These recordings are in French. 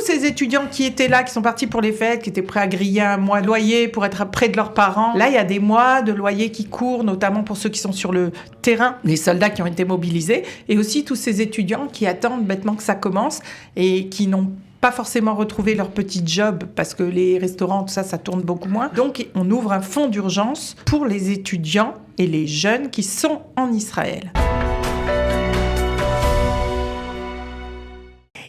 ces étudiants qui étaient là, qui sont partis pour les fêtes, qui étaient prêts à griller un mois de loyer pour être près de leurs parents, là, il y a des mois de loyer qui courent, notamment pour ceux qui sont sur le terrain, les soldats qui ont été mobilisés, et aussi tous ces étudiants qui attendent bêtement que ça commence et qui n'ont pas forcément retrouvé leur petit job parce que les restaurants, tout ça, ça tourne beaucoup moins. Donc, on ouvre un fonds d'urgence pour les étudiants et les jeunes qui sont en Israël.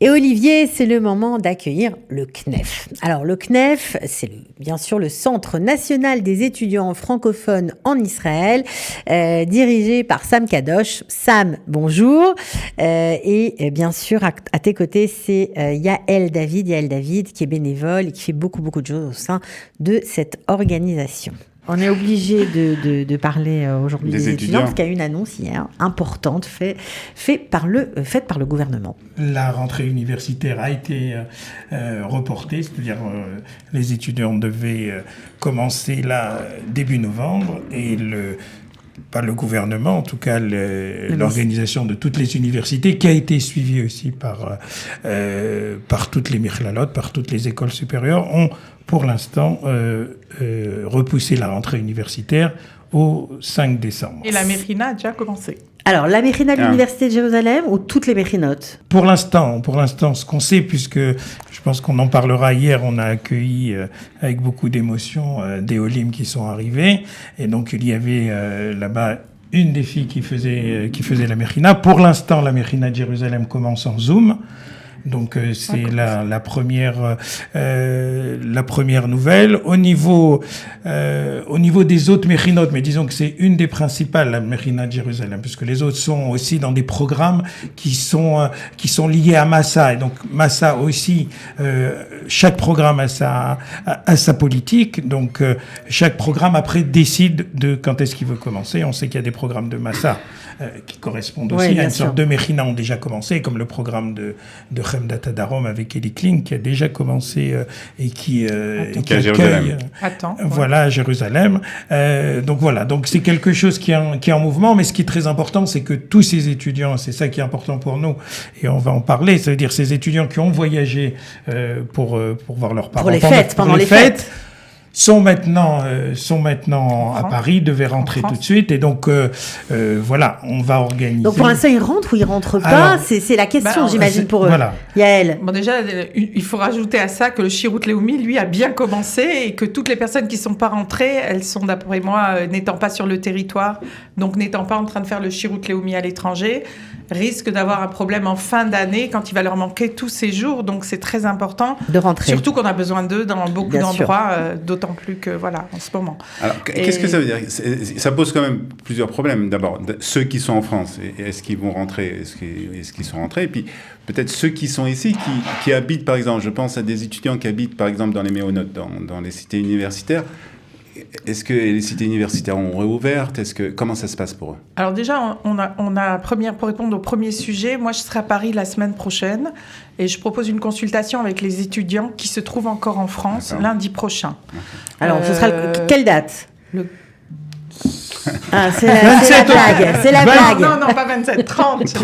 Et Olivier, c'est le moment d'accueillir le CNEF. Alors le CNEF, c'est bien sûr le Centre national des étudiants francophones en Israël, dirigé par Sam Kadosh. Sam, bonjour. Et bien sûr, à tes côtés, c'est Yael David qui est bénévole et qui fait beaucoup de choses au sein de cette organisation. On est obligé de parler aujourd'hui des étudiants parce qu'il y a une annonce hier importante faite par le gouvernement. La rentrée universitaire a été reportée, c'est-à-dire les étudiants devaient commencer là début novembre et pas le gouvernement, en tout cas l'organisation de toutes les universités, qui a été suivie aussi par toutes les Mechlalot, par toutes les écoles supérieures, ont pour l'instant repoussé la rentrée universitaire au 5 décembre. Et la Mechina a déjà commencé. Alors, la Mechina de l'Université de Jérusalem ou toutes les Mechinotes ? Pour l'instant, ce qu'on sait, puisque je pense qu'on en parlera hier, on a accueilli avec beaucoup d'émotion des Olim qui sont arrivés. Et donc, il y avait là-bas une des filles qui faisait la Mechina. Pour l'instant, la Mechina de Jérusalem commence en Zoom. Donc c'est la première nouvelle. Au niveau des autres Mechinotes, mais disons que c'est une des principales, la Mechina de Jérusalem, puisque les autres sont aussi dans des programmes qui sont liés à Massa. Et donc Massa aussi, chaque programme a sa politique. Donc chaque programme après décide de quand est-ce qu'il veut commencer. On sait qu'il y a des programmes de Massa qui correspondent aussi à une sorte de Mechina ont déjà commencé, comme le programme de Chemdat Darom avec Eli Kling qui a déjà commencé et qui accueille à Jérusalem. Donc c'est quelque chose qui est en mouvement, mais ce qui est très important, c'est que tous ces étudiants, c'est ça qui est important pour nous, et on va en parler, ça veut dire ces étudiants qui ont voyagé pour voir leurs parents pendant les fêtes. sont maintenant à Paris, devaient rentrer tout de suite, et donc voilà, on va organiser. Donc pour l'instant, ils rentrent ou ils rentrent pas? Alors, c'est la question, j'imagine, pour eux. Voilà. Yael. Bon, déjà, il faut rajouter à ça que le Shirut Leumi, lui, a bien commencé et que toutes les personnes qui sont pas rentrées, elles sont, d'après moi, n'étant pas sur le territoire, donc n'étant pas en train de faire le Shirut Leumi à l'étranger, risquent d'avoir un problème en fin d'année quand il va leur manquer tous ces jours. Donc c'est très important de rentrer. Surtout qu'on a besoin d'eux dans beaucoup d'endroits, d'autant plus que voilà, en ce moment. Alors qu'est-ce que ça veut dire? Ça pose quand même plusieurs problèmes. D'abord, ceux qui sont en France, est-ce qu'ils vont rentrer? Est-ce qu'ils sont rentrés? Et puis peut-être ceux qui sont ici, qui habitent, par exemple, je pense à des étudiants qui habitent par exemple dans les méonotes, dans les cités universitaires. Est-ce que les cités universitaires ont réouvert? Comment ça se passe pour eux? Alors déjà, pour répondre au premier sujet, moi je serai à Paris la semaine prochaine et je propose une consultation avec les étudiants qui se trouvent encore en France lundi prochain. Alors, ce sera quelle date? C'est la blague. Non, pas 27, 30. C'est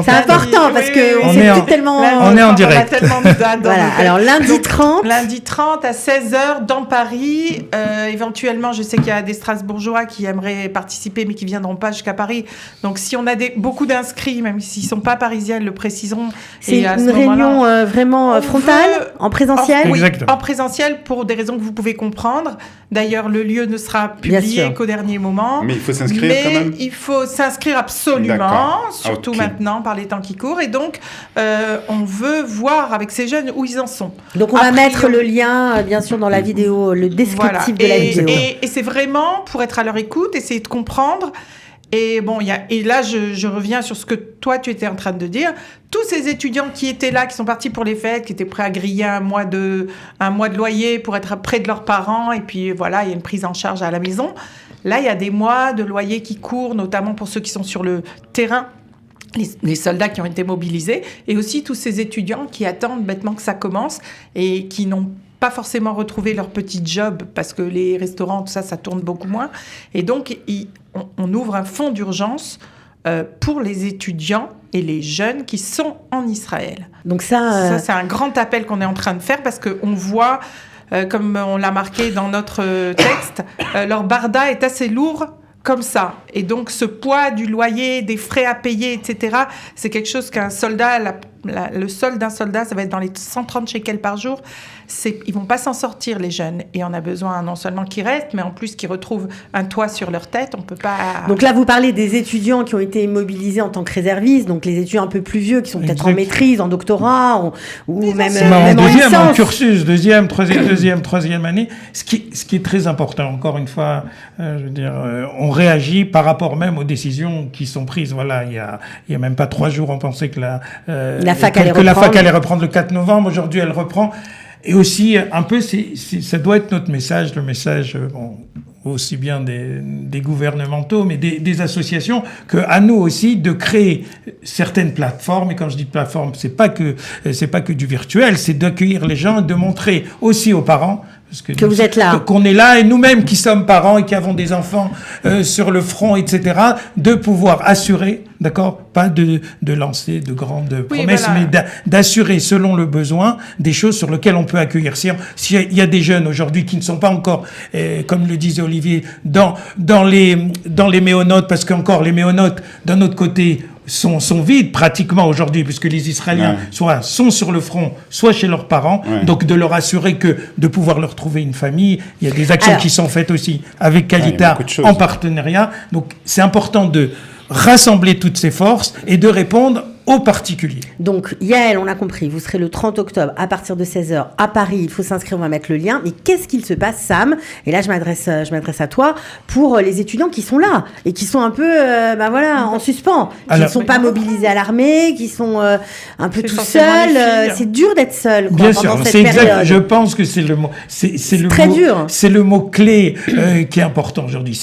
important parce que on est en direct. On a tellement de dates. Voilà. Alors lundi 30. Lundi 30 à 16h dans Paris. Éventuellement, je sais qu'il y a des Strasbourgeois qui aimeraient participer mais qui ne viendront pas jusqu'à Paris. Donc si on a beaucoup d'inscrits, même s'ils ne sont pas parisiens, le précisons. C'est une réunion vraiment frontale, en présentiel? Oui, en présentiel pour des raisons que vous pouvez comprendre. D'ailleurs, le lieu ne sera publié qu'au dernier moment. Mais il faut s'inscrire quand même. Il faut s'inscrire absolument, surtout maintenant par les temps qui courent. Et donc, on veut voir avec ces jeunes où ils en sont. Donc, on va mettre le lien, bien sûr, dans la vidéo, le descriptif de la vidéo. Et c'est vraiment pour être à leur écoute, essayer de comprendre. Et bon, et là, je reviens sur ce que toi, tu étais en train de dire. Tous ces étudiants qui étaient là, qui sont partis pour les fêtes, qui étaient prêts à griller un mois de loyer pour être près de leurs parents, et puis voilà, il y a une prise en charge à la maison. Là, il y a des mois de loyer qui courent, notamment pour ceux qui sont sur le terrain, les soldats qui ont été mobilisés, et aussi tous ces étudiants qui attendent bêtement que ça commence et qui n'ont pas forcément retrouvé leur petit job parce que les restaurants, tout ça, ça tourne beaucoup moins. Et donc, on ouvre un fonds d'urgence pour les étudiants et les jeunes qui sont en Israël. Donc ça c'est un grand appel qu'on est en train de faire parce qu'on voit, comme on l'a marqué dans notre texte, leur barda est assez lourd comme ça. Et donc, ce poids du loyer, des frais à payer, etc., c'est quelque chose qu'un soldat, le solde d'un soldat, ça va être dans les 130 shekels par jour. Ils vont pas s'en sortir, les jeunes. Et on a besoin non seulement qu'ils restent, mais en plus qu'ils retrouvent un toit sur leur tête. On peut pas... Donc là, vous parlez des étudiants qui ont été mobilisés en tant que réservistes, donc les étudiants un peu plus vieux qui sont peut-être en maîtrise, en doctorat, ou même en deuxième, en en cursus, deuxième, troisième année. Ce qui est très important, encore une fois, je veux dire, on réagit par rapport même aux décisions qui sont prises. Voilà, il y a même pas 3 jours, on pensait que la fac allait reprendre le 4 novembre. Aujourd'hui, elle reprend. Et aussi, un peu, ça doit être notre message, le message, aussi bien des gouvernementaux, mais des associations, que à nous aussi de créer certaines plateformes. Et quand je dis plateforme, c'est pas que du virtuel, c'est d'accueillir les gens, de montrer aussi aux parents que vous êtes là, qu'on est là, et nous-mêmes qui sommes parents et qui avons des enfants sur le front, etc., de pouvoir assurer, d'accord, pas de lancer de grandes promesses, mais d'assurer selon le besoin des choses sur lesquelles on peut accueillir. S'il y a des jeunes aujourd'hui qui ne sont pas encore, comme le disait Olivier, dans les méonotes, parce qu'encore les méonotes d'un autre côté sont vides pratiquement aujourd'hui, puisque les Israéliens soit sont sur le front, soit chez leurs parents. Donc de leur assurer que de pouvoir leur trouver une famille. Il y a des actions qui sont faites aussi avec Qualita en partenariat. Donc c'est important de rassembler toutes ces forces et de répondre aux particuliers. Donc, Yael, on a compris, vous serez le 30 octobre à partir de 16h à Paris. Il faut s'inscrire, on va mettre le lien. Mais qu'est-ce qu'il se passe, Sam? Et là, je m'adresse à toi pour les étudiants qui sont là et qui sont un peu, en suspens, qui ne sont pas mobilisés à l'armée, qui sont un peu tout seuls. C'est dur d'être seul. Bien sûr, c'est exact. Je pense que c'est le mot. C'est très dur. C'est le mot clé qui est important aujourd'hui.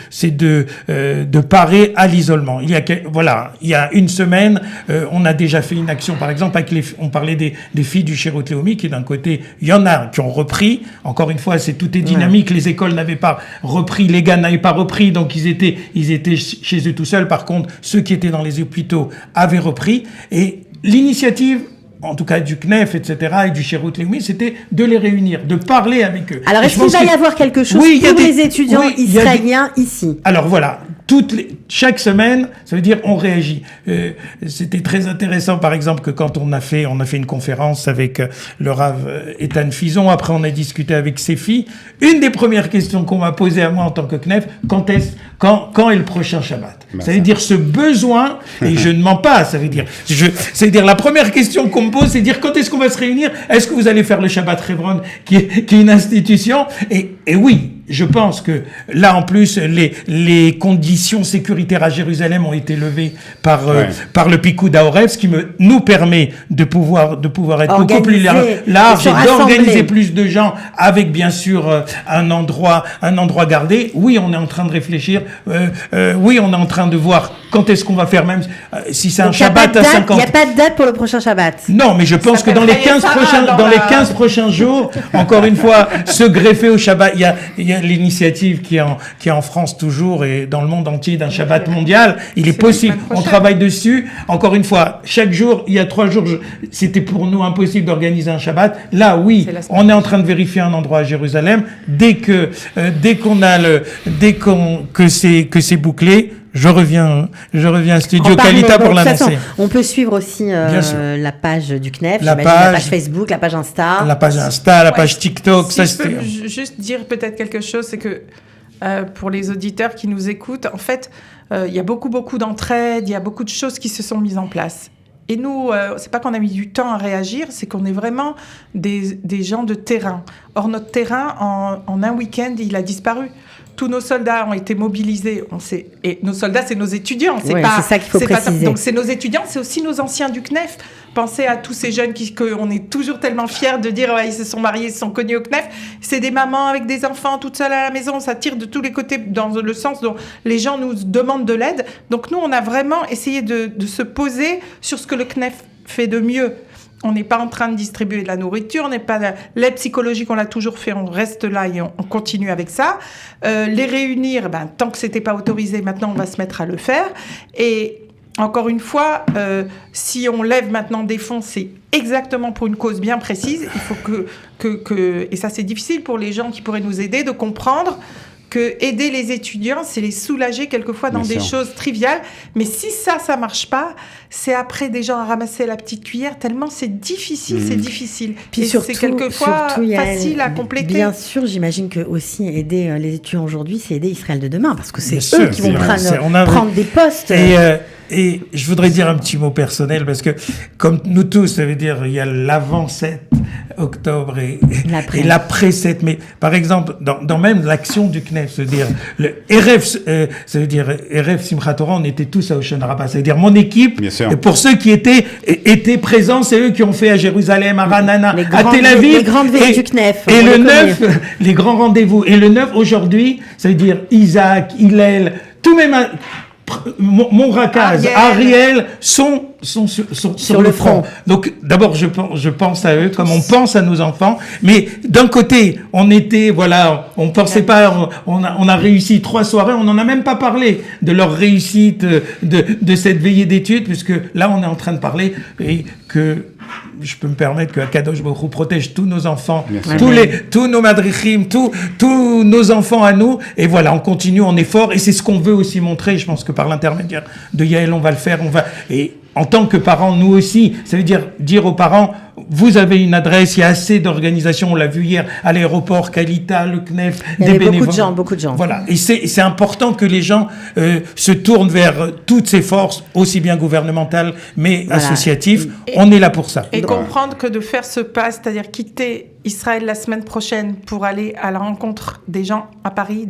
C'est de parer à l'isolement. Il y a une semaine. On a déjà fait une action, par exemple, on parlait des filles du Shirut Leumi, qui d'un côté, il y en a qui ont repris. Encore une fois, tout est dynamique. Les écoles n'avaient pas repris, les gars n'avaient pas repris, donc ils étaient chez eux tout seuls. Par contre, ceux qui étaient dans les hôpitaux avaient repris. Et l'initiative, en tout cas du CNEF, etc., et du Shirut Leumi, c'était de les réunir, de parler avec eux. Alors, est-ce qu'il va y avoir quelque chose pour les étudiants israéliens ici? Alors voilà, chaque semaine, ça veut dire on réagit. C'était très intéressant, par exemple, que quand on a fait une conférence avec le Rav Ethan Fison, après on a discuté avec ses filles, une des premières questions qu'on m'a posées à moi en tant que CNEF, quand est le prochain Shabbat? Ça veut dire ce besoin, et je ne mens pas, ça veut dire la première question qu'on me pose, c'est dire quand est-ce qu'on va se réunir? Est-ce que vous allez faire le Shabbat Hebron, qui est une institution? Et oui, je pense que là, en plus, les conditions sécuritaires à Jérusalem ont été levées par le Pikoud HaOref, ce qui nous permet de pouvoir être beaucoup plus large et d'organiser plus de gens avec, bien sûr, un endroit gardé. Oui, on est en train de réfléchir. Oui, on est en train de voir quand est-ce qu'on va faire, même si c'est un Shabbat à 50. Il n'y a pas de date pour le prochain Shabbat. Non, mais je pense que dans les 15 prochains jours, encore une fois, se greffer au Shabbat, il y a l'initiative qui est en France toujours et dans le monde entier d'un Shabbat mondial. Il est possible. On travaille dessus. Encore une fois, chaque jour, il y a 3 jours, c'était pour nous impossible d'organiser un Shabbat. Là, oui, on est en train de vérifier un endroit à Jérusalem. Dès que c'est bouclé, je reviens à Studio Qualita pour l'annoncer. On peut suivre aussi la page du CNEF, la page Facebook, la page Insta. La page TikTok. Si je peux juste dire peut-être quelque chose, c'est que pour les auditeurs qui nous écoutent, en fait, il y a beaucoup d'entraide, il y a beaucoup de choses qui se sont mises en place. Et nous, c'est pas qu'on a mis du temps à réagir, c'est qu'on est vraiment des gens de terrain. Or, notre terrain, en un week-end, il a disparu. Tous nos soldats ont été mobilisés. Et nos soldats, c'est nos étudiants. C'est ça qu'il faut préciser. Donc, c'est nos étudiants, c'est aussi nos anciens du CNEF. Pensez à tous ces jeunes qu'on est toujours tellement fiers de dire ils se sont mariés, ils se sont connus au CNEF. C'est des mamans avec des enfants toutes seules à la maison. Ça tire de tous les côtés dans le sens dont les gens nous demandent de l'aide. Donc, nous, on a vraiment essayé de se poser sur ce que le CNEF fait de mieux. On n'est pas en train de distribuer de la nourriture, on n'est pas l'aide psychologique, on l'a toujours fait, on reste là et on continue avec ça. Les réunir, tant que c'était pas autorisé, maintenant on va se mettre à le faire. Et encore une fois, si on lève maintenant des fonds, c'est exactement pour une cause bien précise. Il faut que et ça c'est difficile pour les gens qui pourraient nous aider de comprendre que aider les étudiants, c'est les soulager quelquefois dans des choses triviales. Mais si ça marche pas, c'est après des gens à ramasser la petite cuillère, tellement c'est difficile, c'est difficile. Puis et surtout, c'est quelquefois facile à compléter. Bien sûr, j'imagine que aussi aider les étudiants aujourd'hui, c'est aider Israël de demain, parce que c'est eux qui vont prendre des postes. Et je voudrais dire un petit mot personnel, parce que comme nous tous, ça veut dire il y a l'avant 7 octobre et l'après 7 mai. Par exemple, dans même l'action du CNEF, c'est-à-dire le RF, ça veut dire RF Simchat Torah, on était tous à Ocean Rabbah. C'est-à-dire mon équipe, et pour ceux qui étaient présents, c'est eux qui ont fait à Jérusalem, à Ranana, à Tel Aviv. Les grandes veilles du CNEF. Et le 9, les grands rendez-vous. Et le 9, aujourd'hui, ça veut dire Isaac, Hillel, tout même... Mon Rakaz, Ariel sont sur le front. Donc d'abord je pense à eux comme on pense à nos enfants, mais d'un côté on pensait pas, on a réussi 3 soirées, on n'en a même pas parlé de leur réussite de cette veillée d'études, puisque là on est en train de parler et que je peux me permettre que Akadosh Baruch Hu protège tous nos enfants, tous nos madrichim, tous nos enfants à nous. Et voilà, on continue, on est fort. Et c'est ce qu'on veut aussi montrer. Je pense que par l'intermédiaire de Yael, on va le faire. Et en tant que parents, nous aussi, ça veut dire aux parents, vous avez une adresse, il y a assez d'organisations, on l'a vu hier à l'aéroport, Kalita, le CNEF, des bénévoles. Beaucoup de gens. Voilà, et c'est important que les gens se tournent vers toutes ces forces, aussi bien gouvernementales, mais associatives. On est là pour ça. Et comprendre que de faire ce pas, c'est-à-dire quitter Israël la semaine prochaine pour aller à la rencontre des gens à Paris,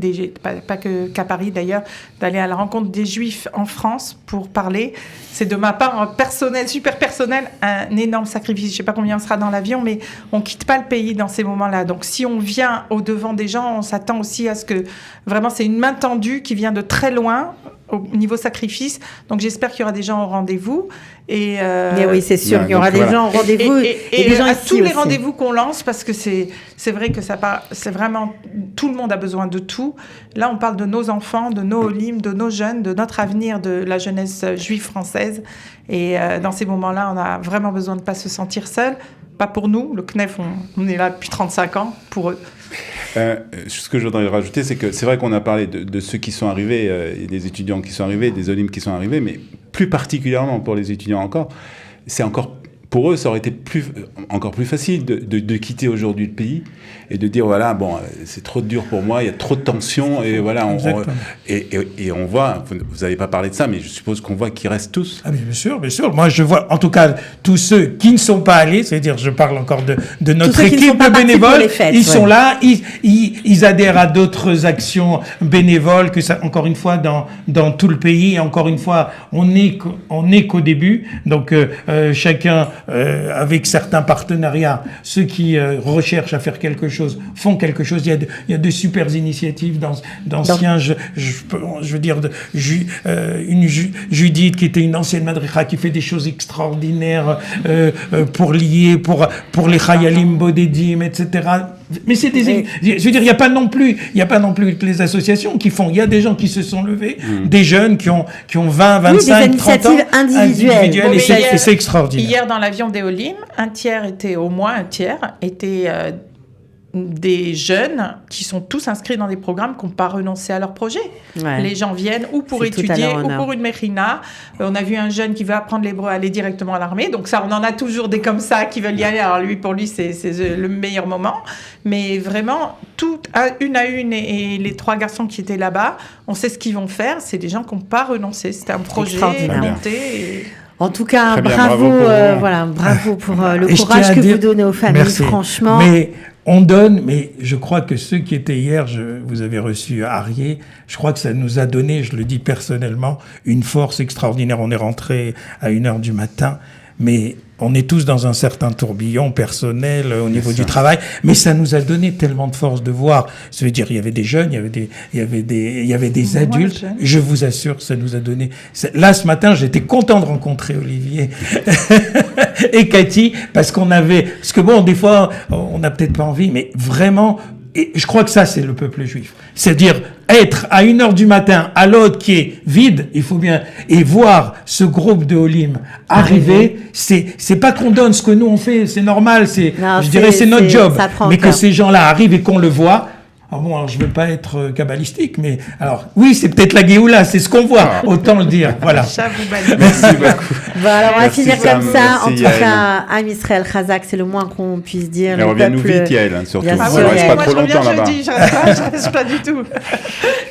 pas qu'à Paris d'ailleurs, d'aller à la rencontre des Juifs en France pour parler, c'est de ma part personnel, super personnel, un énorme sacrifice. Je sais pas combien on sera dans l'avion, mais on quitte pas le pays dans ces moments-là. Donc si on vient au devant des gens, on s'attend aussi à ce que vraiment c'est une main tendue qui vient de très loin au niveau sacrifice. Donc j'espère qu'il y aura des gens au rendez-vous. Mais oui, c'est sûr, il y aura des gens au rendez-vous et des gens à ici tous les aussi. rendez-vous qu'on lance, parce que c'est vrai que c'est vraiment tout le monde a besoin de tout. Là, on parle de nos enfants, de nos olim, de nos jeunes, de notre avenir, de la jeunesse juive française. Et dans ces moments-là, on a vraiment besoin de pas se sentir seul. Pas pour nous, le CNEF, on est là depuis 35 ans, pour eux. Ce que je voudrais rajouter, c'est que c'est vrai qu'on a parlé de ceux qui sont arrivés, et des étudiants qui sont arrivés, des olim qui sont arrivés, mais plus particulièrement pour les étudiants encore, c'est encore... Pour eux, ça aurait été encore plus facile de quitter aujourd'hui le pays et de dire, voilà, bon, c'est trop dur pour moi, il y a trop de tensions, et voilà, on voit, vous n'avez pas parlé de ça, mais je suppose qu'on voit qu'ils restent tous. Ah, mais bien sûr. Moi, je vois, en tout cas, tous ceux qui ne sont pas allés, c'est-à-dire, je parle encore de notre équipe de bénévoles, sont là, ils adhèrent à d'autres actions bénévoles, que ça, encore une fois, dans tout le pays, et encore une fois, on n'est qu'au début, donc chacun... avec certains partenariats, ceux qui recherchent à faire quelque chose font quelque chose. Il y a de super initiatives d'anciens, je veux dire, une Judith qui était une ancienne madricha qui fait des choses extraordinaires pour les Chayalim Bodedim, etc. Mais c'est je veux dire, il y a pas non plus que les associations qui font. Il y a des gens qui se sont levés, des jeunes qui ont 20, 25, 30 ans, individuelles. Et c'est extraordinaire. Hier, dans l'avion des Olim, au moins un tiers était des jeunes qui sont tous inscrits dans des programmes qui n'ont pas renoncé à leur projet. Ouais. Les gens viennent ou pour étudier ou pour une mechina. On a vu un jeune qui veut apprendre l'hébreu, aller directement à l'armée. Donc ça, on en a toujours des comme ça qui veulent y aller. Alors pour lui, c'est le meilleur moment. Mais vraiment, une à une, et les 3 garçons qui étaient là-bas, on sait ce qu'ils vont faire. C'est des gens qui n'ont pas renoncé. C'était un projet monté. En tout cas, bravo pour le courage que vous donnez aux familles, franchement. Mais on donne, mais je crois que ceux qui étaient hier, vous avez reçu Arié, je crois que ça nous a donné, je le dis personnellement, une force extraordinaire. On est rentré à 1h du matin, mais on est tous dans un certain tourbillon personnel au niveau du travail, mais ça nous a donné tellement de force de voir. Ça veut dire, il y avait des jeunes, il y avait des adultes. Je vous assure, ça nous a donné. Là, ce matin, j'étais content de rencontrer Olivier et Cathy, parce que bon, des fois, on n'a peut-être pas envie, mais vraiment. Et je crois que ça, c'est le peuple juif. C'est-à-dire, être à 1h du matin à l'autre qui est vide, il faut bien, et voir ce groupe de Olim arriver, c'est pas qu'on donne ce que nous on fait, c'est normal, c'est notre job. Mais que ces gens-là arrivent et qu'on le voit. Alors je veux pas être kabbalistique, mais alors, oui, c'est peut-être la Géoula, c'est ce qu'on voit, autant le dire, voilà. Merci beaucoup. Voilà, on va finir comme ça. En tout cas, Am Israël Chazak, c'est le moins qu'on puisse dire. Mais reviens-nous vite, Yael, surtout. Bien on sûr, ne reste pas moi, trop longtemps là-bas. Je reste pas du tout.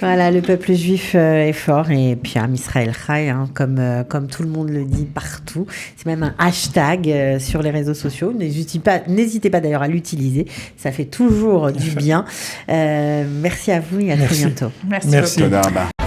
Voilà, le peuple juif est fort, et puis Am Israël Chai, comme tout le monde le dit partout. C'est même un hashtag sur les réseaux sociaux. N'hésitez pas d'ailleurs à l'utiliser. Ça fait toujours du bien. Merci à vous et à très bientôt. Merci. Beaucoup.